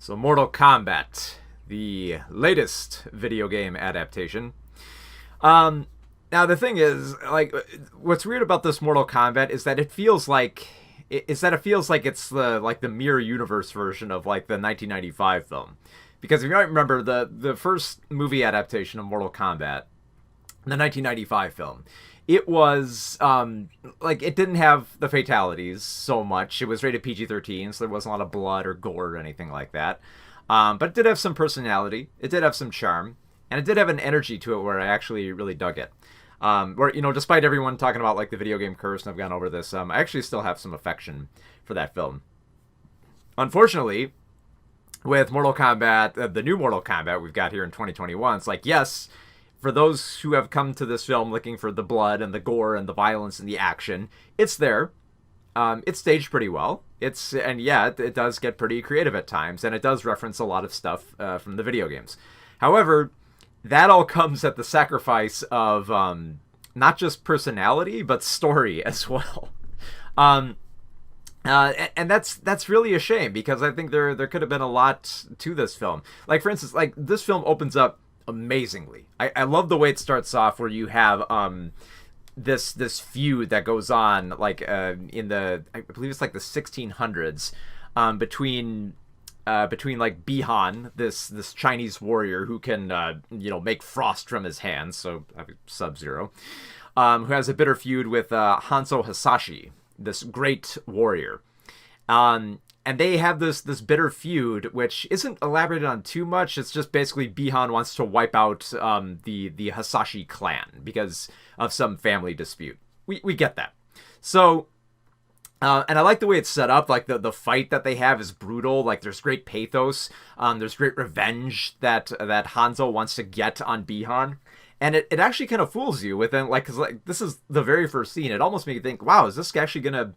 So Mortal Kombat, the latest video game adaptation. Um, Now the thing is, like, what's weird about this Mortal Kombat is that it feels like it's the mirror universe version of like the 1995 film. Because if you might remember the first movie adaptation of Mortal Kombat, the 1995 film, it was it didn't have the fatalities so much. It was rated PG-13, so there wasn't a lot of blood or gore or anything like that. But it did have some personality. It did have some charm, and it did have an energy to it where I actually really dug it. Where, despite everyone talking about like the video game curse, and I've gone over this, I actually still have some affection for that film. Unfortunately, with Mortal Kombat, the new Mortal Kombat we've got here in 2021, it's like, yes, for those who have come to this film looking for the blood and the gore and the violence and the action, it's there. It's staged pretty well. It does get pretty creative at times, and it does reference a lot of stuff from the video games. However, that all comes at the sacrifice of not just personality, but story as well. And that's really a shame, because I think there could have been a lot to this film. Like, for instance, like this film opens up amazingly. I love the way it starts off, where you have this feud that goes on like in the, I believe it's like the 1600s, between like Bihan, this Chinese warrior who can make frost from his hands, so Sub-Zero, who has a bitter feud with Hanzo Hasashi, this great warrior. And they have this bitter feud, which isn't elaborated on too much. It's just basically Bihan wants to wipe out the Hasashi clan because of some family dispute. We get that. So, and I like the way it's set up. Like the fight that they have is brutal. Like there's great pathos. There's great revenge that Hanzo wants to get on Bihan. And it actually kind of fools you within, like, because like this is the very first scene. It almost made you think, wow, is this actually gonna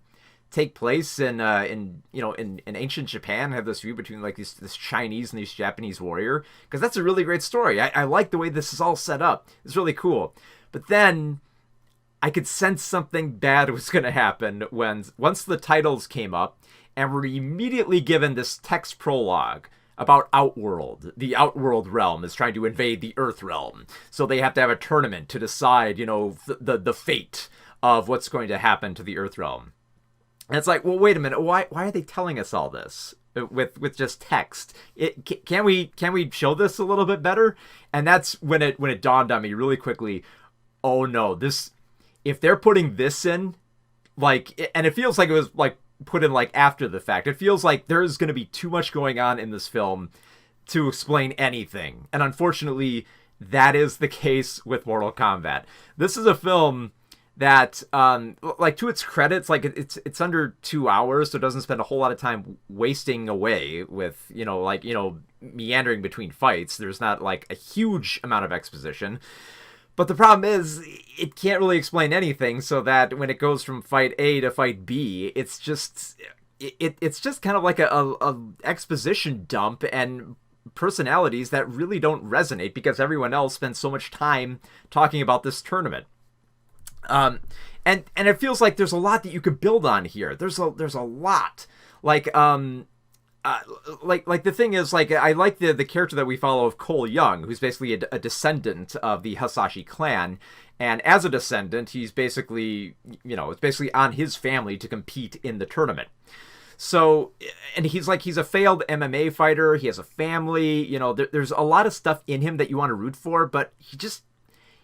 take place in ancient Japan, have this feud between like this Chinese and this Japanese warrior? Because that's a really great story. I like the way this is all set up. It's really cool. But then I could sense something bad was going to happen once the titles came up, and we're immediately given this text prologue about Outworld. The Outworld realm is trying to invade the Earth realm, so they have to have a tournament to decide, the fate of what's going to happen to the Earth realm. And it's like, well, wait a minute. Why are they telling us all this with just text? Can we show this a little bit better? And that's when it dawned on me really quickly. Oh no, if they're putting this in, like, and it feels like it was like put in like after the fact. It feels like there's going to be too much going on in this film to explain anything. And unfortunately, that is the case with Mortal Kombat. This is a film that, like, to its credits, like it's under 2 hours, so it doesn't spend a whole lot of time wasting away with, meandering between fights. There's not like a huge amount of exposition. But the problem is, it can't really explain anything, so that when it goes from fight A to fight B, it's just kind of like a exposition dump and personalities that really don't resonate because everyone else spends so much time talking about this tournament. And it feels like there's a lot that you could build on here. There's a lot. Like the thing is, like, I like the character that we follow of Cole Young, who's basically a descendant of the Hasashi clan. And as a descendant, he's basically, it's basically on his family to compete in the tournament. So, and he's a failed MMA fighter. He has a family, there's a lot of stuff in him that you want to root for, but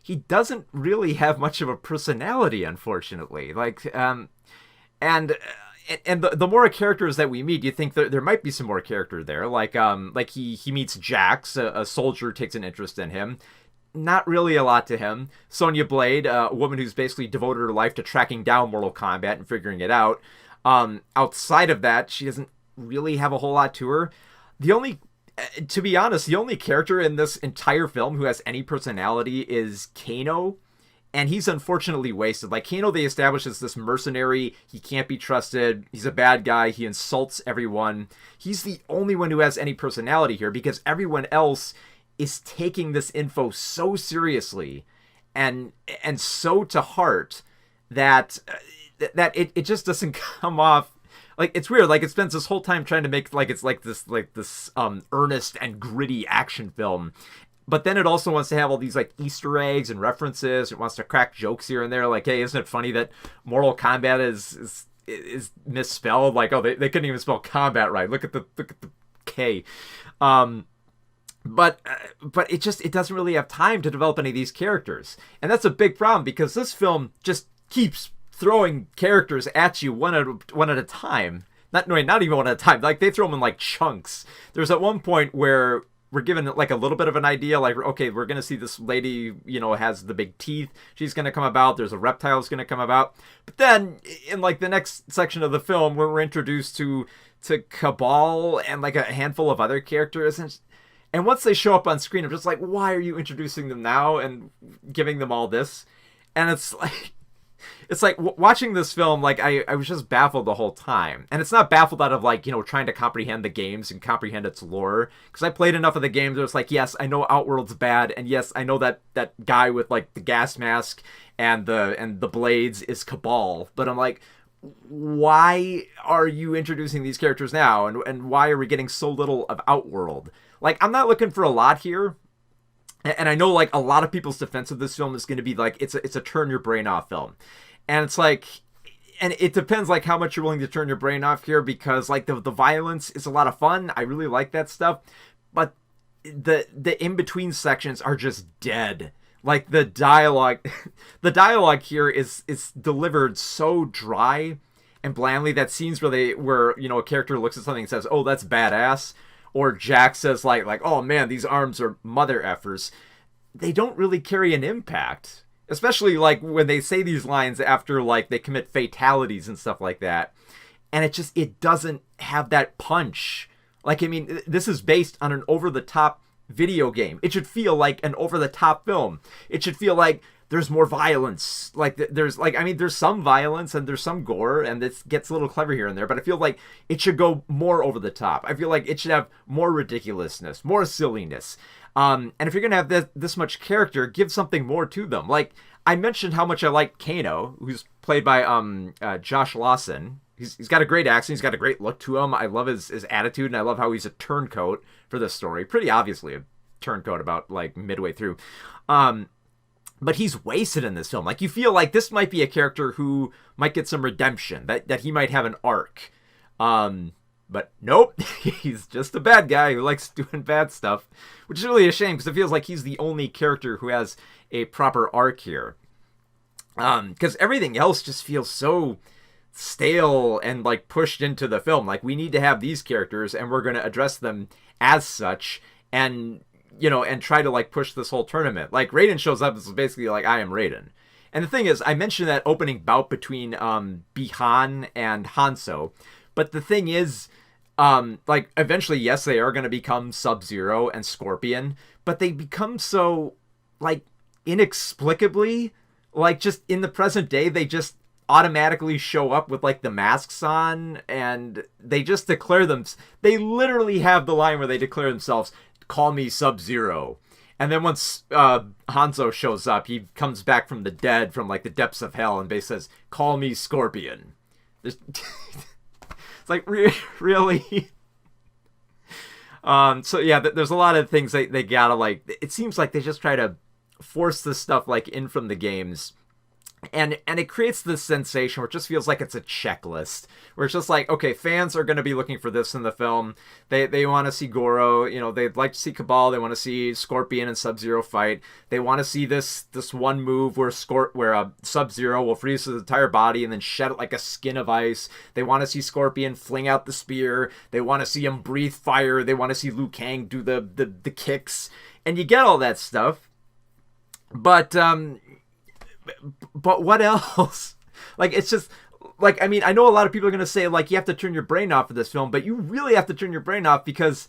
he doesn't really have much of a personality, unfortunately. Like, and the more characters that we meet, you think there might be some more character there. Like he meets Jax, a soldier takes an interest in him. Not really a lot to him. Sonya Blade, a woman who's basically devoted her life to tracking down Mortal Kombat and figuring it out. Outside of that, she doesn't really have a whole lot to her. To be honest, the only character in this entire film who has any personality is Kano, and he's unfortunately wasted. Like, Kano, they establish as this mercenary. He can't be trusted. He's a bad guy. He insults everyone. He's the only one who has any personality here, because everyone else is taking this info so seriously and so to heart that it just doesn't come off like it's weird. Like it spends this whole time trying to make like it's like this earnest and gritty action film. But then it also wants to have all these like Easter eggs and references. It wants to crack jokes here and there. Like, hey, isn't it funny that Mortal Kombat is misspelled? Like, oh, they couldn't even spell combat right. Look at the K. But it doesn't really have time to develop any of these characters, and that's a big problem because this film just keeps throwing characters at you one at a time. Not even one at a time. Like they throw them in like chunks. There's at one point where we're given like a little bit of an idea, like, okay, we're going to see this lady, has the big teeth. She's going to come about. There's a reptile that's going to come about. But then in like the next section of the film, we're introduced to Cabal and like a handful of other characters. And once they show up on screen, I'm just like, why are you introducing them now and giving them all this? And it's like watching this film, like I was just baffled the whole time. And it's not baffled out of like, trying to comprehend the games and comprehend its lore. Because I played enough of the games where it's like, yes, I know Outworld's bad. And yes, I know that guy with like the gas mask and the blades is Cabal. But I'm like, why are you introducing these characters now? And why are we getting so little of Outworld? Like, I'm not looking for a lot here. And I know, like, a lot of people's defense of this film is going to be, like, it's a turn your brain off film. And it's like, and it depends, like, how much you're willing to turn your brain off here, because, like, the violence is a lot of fun. I really like that stuff. But the in-between sections are just dead. Like, the dialogue here is delivered so dry and blandly that scenes where a character looks at something and says, oh, that's badass. Or Jack says like, oh man, these arms are mother effers. They don't really carry an impact. Especially like when they say these lines after like they commit fatalities and stuff like that. And it doesn't have that punch. Like, I mean, this is based on an over-the-top video game. It should feel like an over-the-top film. It should feel like there's more violence. Like there's some violence and there's some gore, and this gets a little clever here and there, but I feel like it should go more over the top. I feel like it should have more ridiculousness, more silliness. And if you're going to have this much character, give something more to them. Like, I mentioned how much I like Kano, who's played by Josh Lawson. He's got a great accent. He's got a great look to him. I love his attitude, and I love how he's a turncoat for this story. Pretty obviously a turncoat about like midway through. But he's wasted in this film. Like, you feel like this might be a character who might get some redemption, that he might have an arc. But nope, he's just a bad guy who likes doing bad stuff, which is really a shame because it feels like he's the only character who has a proper arc here. Because everything else just feels so stale and like pushed into the film. Like, we need to have these characters and we're going to address them as such and try to like push this whole tournament. Like, Raiden shows up as basically like, I am Raiden. And the thing is, I mentioned that opening bout between Bi-Han and Hanzo, but the thing is, like, eventually, yes, they are going to become Sub-Zero and Scorpion, but they become so, like, inexplicably, like, just in the present day, they just automatically show up with, like, the masks on, and they just declare them. They literally have the line where they declare themselves, call me Sub-Zero. And then once Hanzo shows up, he comes back from the dead, from, like, the depths of hell, and basically says, call me Scorpion. It's like, really? So, yeah, there's a lot of things they gotta, like, it seems like they just try to force this stuff, like, in from the games. And it creates this sensation where it just feels like it's a checklist. Where it's just like, okay, fans are going to be looking for this in the film. They want to see Goro. They'd like to see Cabal. They want to see Scorpion and Sub-Zero fight. They want to see this one move where Sub-Zero will freeze his entire body and then shed it like a skin of ice. They want to see Scorpion fling out the spear. They want to see him breathe fire. They want to see Liu Kang do the kicks. And you get all that stuff. But what else? Like, it's just, like, I mean, I know a lot of people are going to say, like, you have to turn your brain off for this film, but you really have to turn your brain off because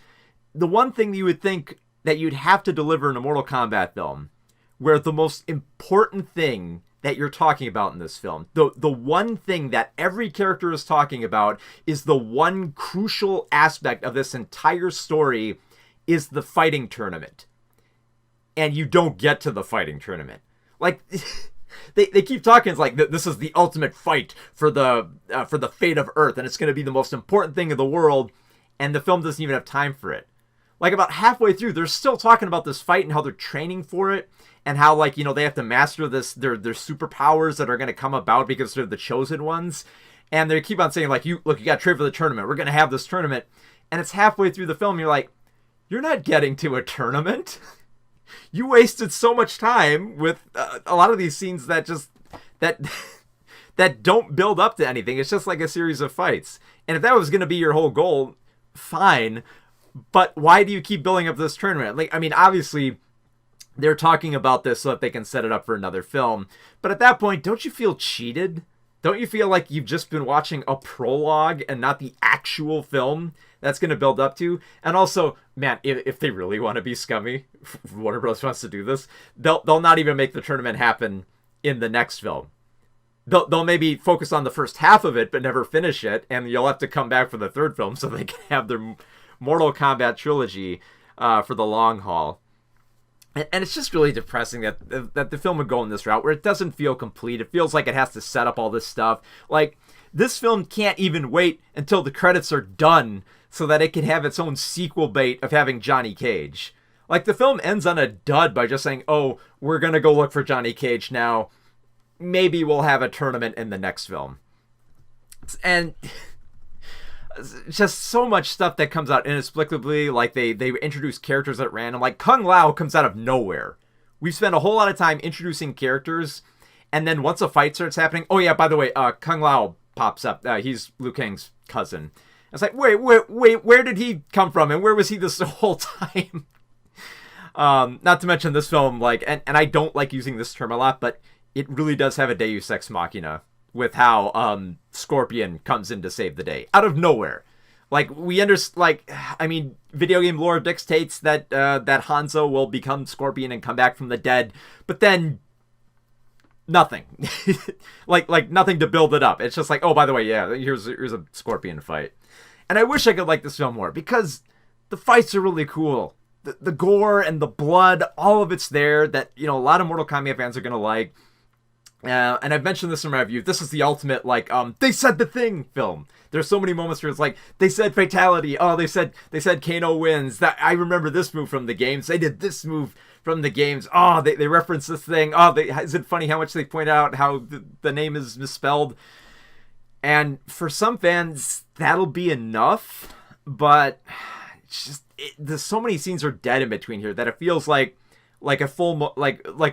the one thing that you would think that you'd have to deliver in a Mortal Kombat film, where the most important thing that you're talking about in this film, the one thing that every character is talking about is the one crucial aspect of this entire story is the fighting tournament. And you don't get to the fighting tournament. Like... they keep talking. It's like this is the ultimate fight for the fate of Earth, and it's going to be the most important thing in the world. And the film doesn't even have time for it. Like about halfway through, they're still talking about this fight and how they're training for it, and how like they have to master their superpowers that are going to come about because they're the chosen ones. And they keep on saying like, you got to trade for the tournament. We're going to have this tournament, and it's halfway through the film. You're like, you're not getting to a tournament. You wasted so much time with a lot of these scenes that that don't build up to anything. It's just like a series of fights. And if that was going to be your whole goal, fine. But why do you keep building up this tournament? Like, I mean, obviously they're talking about this so that they can set it up for another film. But at that point, don't you feel cheated? Don't you feel like you've just been watching a prologue and not the actual film that's going to build up to? And also, man, if they really want to be scummy, Warner Bros. Wants to do this, they'll not even make the tournament happen in the next film. They'll maybe focus on the first half of it, but never finish it, and you'll have to come back for the third film so they can have their Mortal Kombat trilogy for the long haul. And it's just really depressing that the film would go in this route where it doesn't feel complete. It feels like it has to set up all this stuff. Like, this film can't even wait until the credits are done so that it can have its own sequel bait of having Johnny Cage. Like, the film ends on a dud by just saying, oh, we're going to go look for Johnny Cage now. Maybe we'll have a tournament in the next film. And just so much stuff that comes out inexplicably. Like they introduce characters at random. Like Kung Lao comes out of nowhere. We've spent a whole lot of time introducing characters, and then once a fight starts happening, oh yeah, by the way, Kung Lao pops up. He's Liu Kang's cousin. It's like, wait, where did he come from, and where was he this whole time? Not to mention this film, like, and I don't like using this term a lot, but it really does have a Deus Ex Machina with how Scorpion comes in to save the day out of nowhere. Like, I mean, video game lore dictates that that Hanzo will become Scorpion and come back from the dead, but then nothing. like nothing to build it up. It's just like, oh, by the way, yeah, here's a Scorpion fight. And I wish I could like this film more because the fights are really cool. The gore and the blood, all of it's there that, a lot of Mortal Kombat fans are going to like. And I've mentioned this in my review. This is the ultimate, like, they said the thing film. There's so many moments where it's like, they said fatality. Oh, they said Kano wins. That I remember this move from the games. They did this move from the games. Oh, they reference this thing. Oh, is it funny how much they point out how the name is misspelled? And for some fans, that'll be enough. But it's just, there's so many scenes are dead in between here that it feels like a full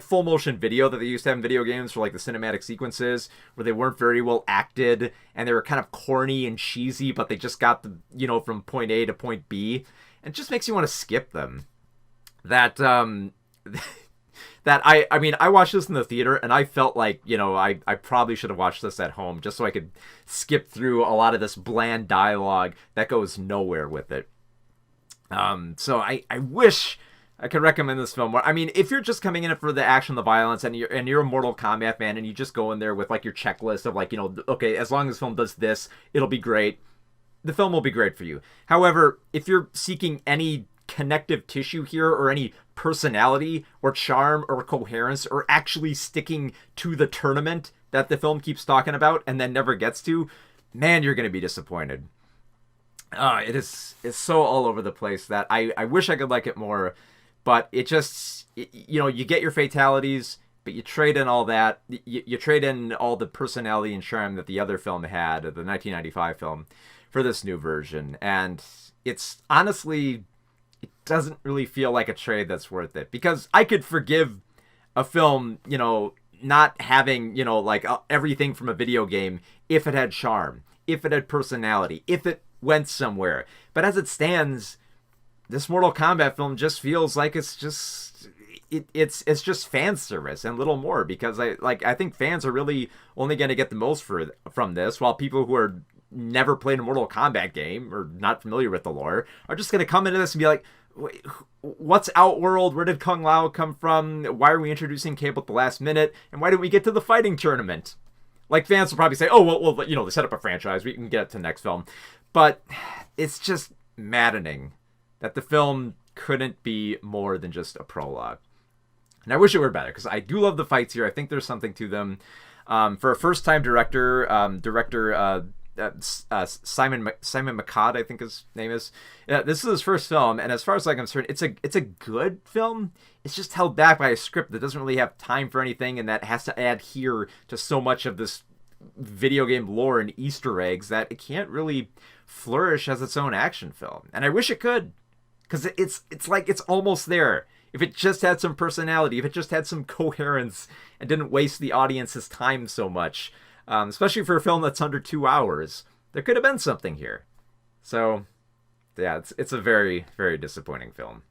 full motion video that they used to have in video games for like the cinematic sequences where they weren't very well acted and they were kind of corny and cheesy, but they just got the from point A to point B, and it just makes you want to skip them. That that I mean I watched this in the theater and I felt like I probably should have watched this at home just so I could skip through a lot of this bland dialogue that goes nowhere with it. So I wish I could recommend this film more. I mean, if you're just coming in for the action, the violence, and you're a Mortal Kombat fan, and you just go in there with like your checklist of like, okay, as long as this film does this, it'll be great. The film will be great for you. However, if you're seeking any connective tissue here, or any personality, or charm, or coherence, or actually sticking to the tournament that the film keeps talking about and then never gets to, man, you're going to be disappointed. It's so all over the place that I wish I could like it more. But it just, you get your fatalities, but you trade in all that. You trade in all the personality and charm that the other film had, the 1995 film, for this new version. And it's honestly, it doesn't really feel like a trade that's worth it. Because I could forgive a film, not having, everything from a video game if it had charm, if it had personality, if it went somewhere. But as it stands, this Mortal Kombat film just feels like it's just fan service and little more, because I think fans are really only going to get the most from this, while people who are never played a Mortal Kombat game or not familiar with the lore are just going to come into this and be like, wait, what's Outworld? Where did Kung Lao come from? Why are we introducing Cable at the last minute? And why didn't we get to the fighting tournament? Like, fans will probably say, oh, well, they set up a franchise. We can get to the next film. But it's just maddening that the film couldn't be more than just a prologue. And I wish it were better because I do love the fights here. I think there's something to them. For a first-time director, Simon McCod, I think his name is. Yeah, this is his first film, and as far as I'm concerned, it's a good film. It's just held back by a script that doesn't really have time for anything, and that has to adhere to so much of this video game lore and Easter eggs that it can't really flourish as its own action film. And I wish it could, because it's like it's almost there. If it just had some personality, if it just had some coherence and didn't waste the audience's time so much, especially for a film that's under 2 hours, there could have been something here. So, yeah, it's a very, very disappointing film.